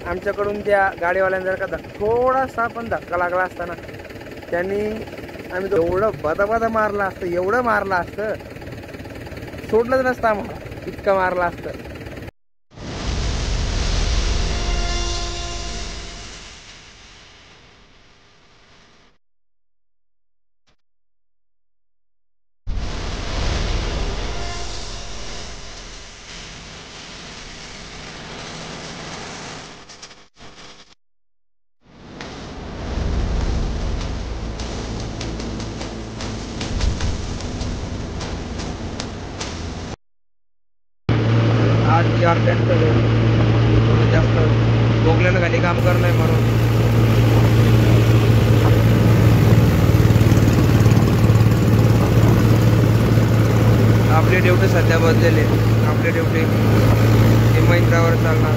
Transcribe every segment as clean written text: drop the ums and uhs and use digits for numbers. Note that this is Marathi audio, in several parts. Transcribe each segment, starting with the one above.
आमच्याकडून त्या गाडीवाल्यांना जर का थोडासा पण धक्का लागला असताना त्यांनी आम्ही एवढं बदाबदा मारलं असतं, एवढं मारलं असतं, सोडलंच नसतं आम्हाला, इतकं मारलं असतं. आज 4 ट्रॅक्टर जास्त बोगल्यानं खाली काम करणं आहे म्हणून. आपली ड्युटी सध्या बदलेली आहे. आपली ड्युटी ही महिंद्रावर चालणार.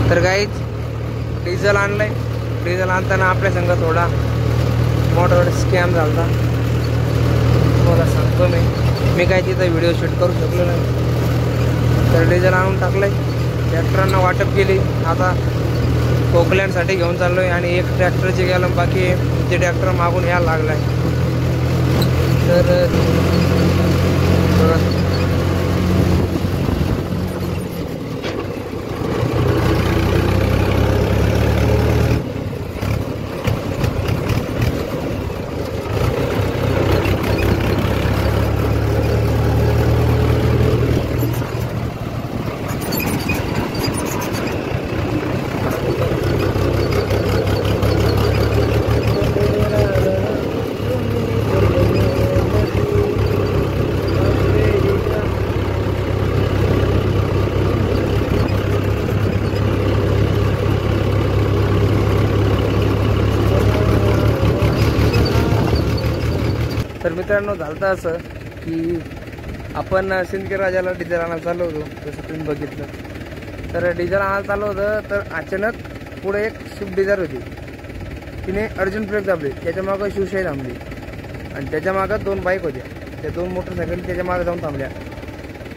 तर गाईच डिझेल आणलंय. डिझेल आणताना आपल्या संघ थोडा मोठा स्कॅम झाला. तुम्हाला सांगतो मी काय तिथं व्हिडिओ शूट करू शकलो नाही. तर डिझेल आणून टाकलंय, ट्रॅक्टरांना वाटप केली. आता कोकलँडसाठी घेऊन चाललो आहे आणि एक ट्रॅक्टरचे गेलं बाकी ते ट्रॅक्टर मागून यायला लागला आहे. तर तर मित्रांनो झालं असं की आपण सिंदखेड राजाला डिझेल आणायला चाललो होतो, जसं तुम्ही बघितलं. तर डिझेल आणायला चाललो होतं तर अचानक पुढे एक स्विफ्ट डिझायर होती, तिने अर्जंट ब्रेक दाबले. त्याच्या मागं शिवशाही थांबली आणि त्याच्या मागं 2 बाईक होत्या. त्या 2 मोटरसायकल त्याच्या मागं जाऊन थांबल्या.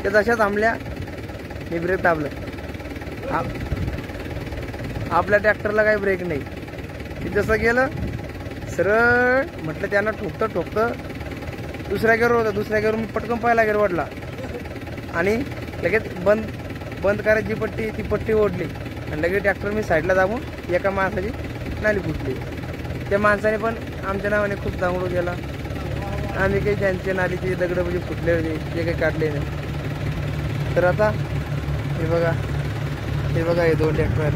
त्या जशा थांबल्या मी ब्रेक दाबलं. आपल्या ट्रॅक्टरला काही ब्रेक नाही. ते जसं गेलं सरळ म्हटलं त्यांना ठोकतं दुसऱ्या गेअरवर होतं. दुसऱ्या गेअरवर मी पटकन पहिला गेअर ओढला आणि लगेच बंद करायची ती पट्टी ओढली आणि लगेच ट्रॅक्टर मी साईडला दाबून एका माणसाची नाली फुटली. त्या माणसाने पण आमच्या नावाने खूप दांगडू केला. आम्ही काही त्यांच्या नालीचे दगडं म्हणजे फुटले होते ते काही काढले नाही. तर आता हे बघा हे 2 ट्रॅक्टर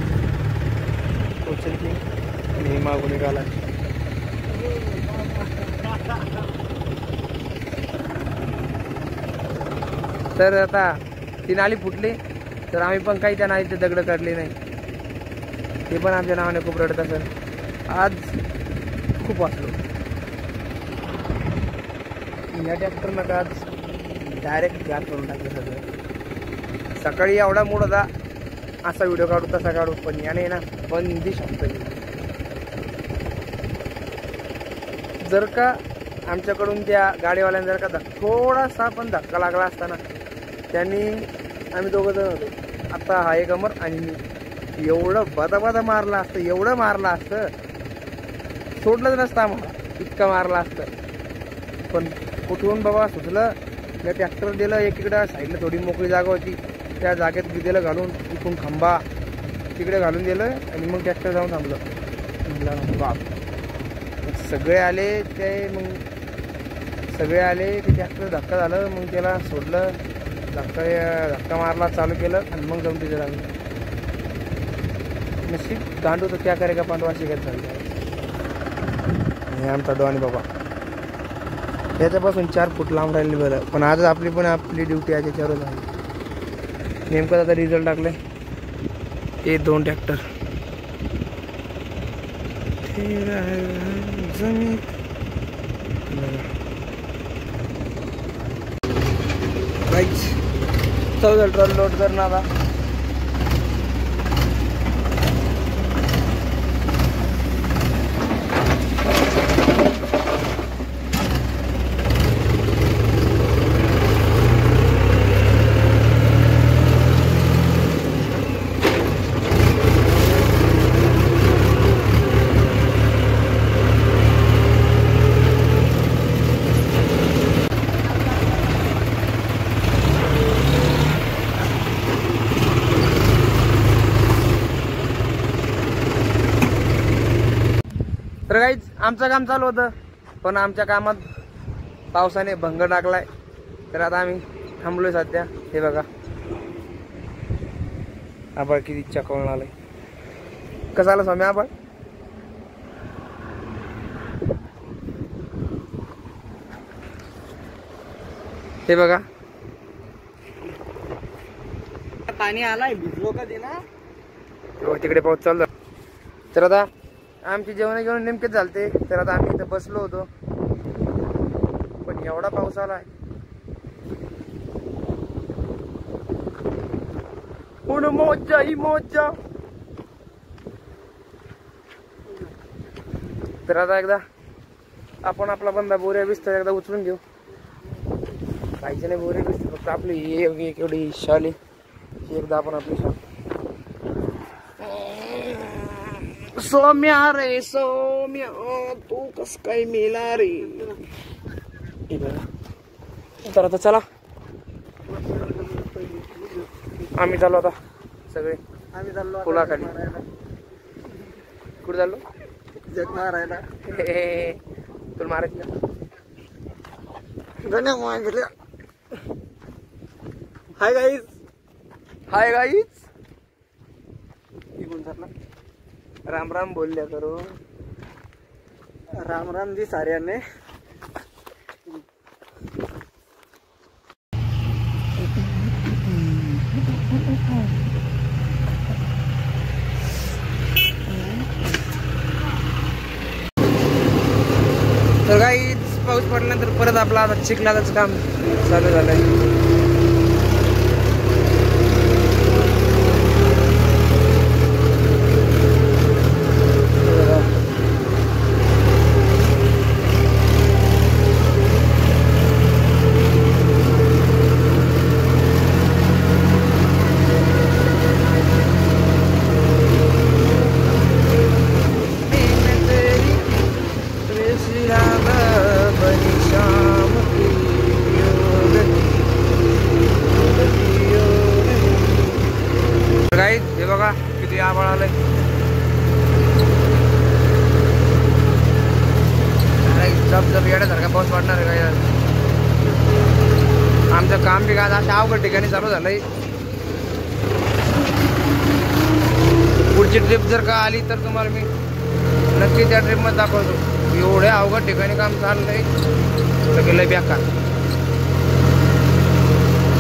उचलली आणि हे मागून निघाला. तर आता ती नाली फुटली तर आम्ही पण काही त्या नालीचे दगड काढले नाही. ते पण आमच्या नावाने खूप रडत असेल. आज खूप वाचलो. या ट्रॅक्टरनं का आज डायरेक्ट गाठ करून टाकलं सगळं. सकाळी एवढा मूड होता असा व्हिडिओ काढू तसा काढू, पण याने ना बंदी शांत केली. जर का आमच्याकडून त्या गाडीवाल्यांना जर का थोडासा पण धक्का लागला असताना त्यांनी आम्ही 2 जण होतो. आता हा एक अमर आणि मी एवढं बदाबदा मारलं असतं, एवढं मारलं असतं, सोडलंच नसतं आम्हाला, इतकं मारलं असतं. पण कुठून बाबा सुचलं. त्या ट्रॅक्टर दिलं एकीकडं साईडला थोडी मोकळी जागा होती, त्या जागेत दिलं घालून, इकडून खंबा तिकडे घालून दिलं आणि मग ट्रॅक्टर जाऊन थांबलं. म्हटलं बाप. सगळे आले ते ट्रॅक्टर धक्का झालं. मग त्याला सोडलं, धक्का मारला, चालू केलं आणि मग जाऊन तिथे लागलं. नशीब गांडू तर क्या करेगा पांडवा शिकत झालं. हे आमचा डॉनी बाबा याच्यापासून 4 फूट लांब राहिली बरं. पण आज आपली ड्युटी आज याच्यावरच आहे. नेमकं आता रिझल्ट टाकले हे 2 ट्रॅक्टर. चौदा ट्रॉली लोड करणं आता. तर काहीच आमचं काम चालू होतं, पण आमच्या कामात पावसाने भंग टाकलाय. तर आता आम्ही थांबलोय सध्या. हे बघा आभाळ किती चकवून आलंय. कसं आलं स्वामी आभाळ? हे बघा पाणी आलाय, भिजलो कधी ना. तिकडे पाऊस चालू. तर आता आमची जेवण घेऊन नेमकेच झालते. तर आता आम्ही इथं बसलो होतो, पण एवढा पाऊस आलाय. मोजा ही मोजा. तर आता एकदा आपण आपला बंदा बोऱ्या बिस्तर एकदा उचलून घेऊ. काहीच नाही बोऱ्या बिस्तर, फक्त आपली एक एवढी शाली एकदा आपण आपली शाल. सौम्या रे सौम्या तू कस काय मेला रे. तर आता चला आम्ही चाललो आता सगळे. आम्ही चाललो पुलाखाली. कुठे चाललो? जग मारायला. तुला मारायची का? गण्या मागल्या. Hi guys. Hi guys. निघून चालला. राम राम बोलल्या करो. राम राम जी साऱ्यांने. तर काहीच पाऊस पडल्यानंतर परत आपला आता चिखलाचं काम चालू झालंय. हे बघा किती आभाळ आलंय. जब येण्यासारखा पाऊस पडणार आहे काय. आमचं काम बी काय अशा अवघड ठिकाणी चालू झालंय. पुढची ट्रिप जर का आली तर तुम्हाला मी नक्की त्या ट्रिप मध्ये दाखवतो. एवढ्या अवघड ठिकाणी काम चाललंय सगळं बेकार.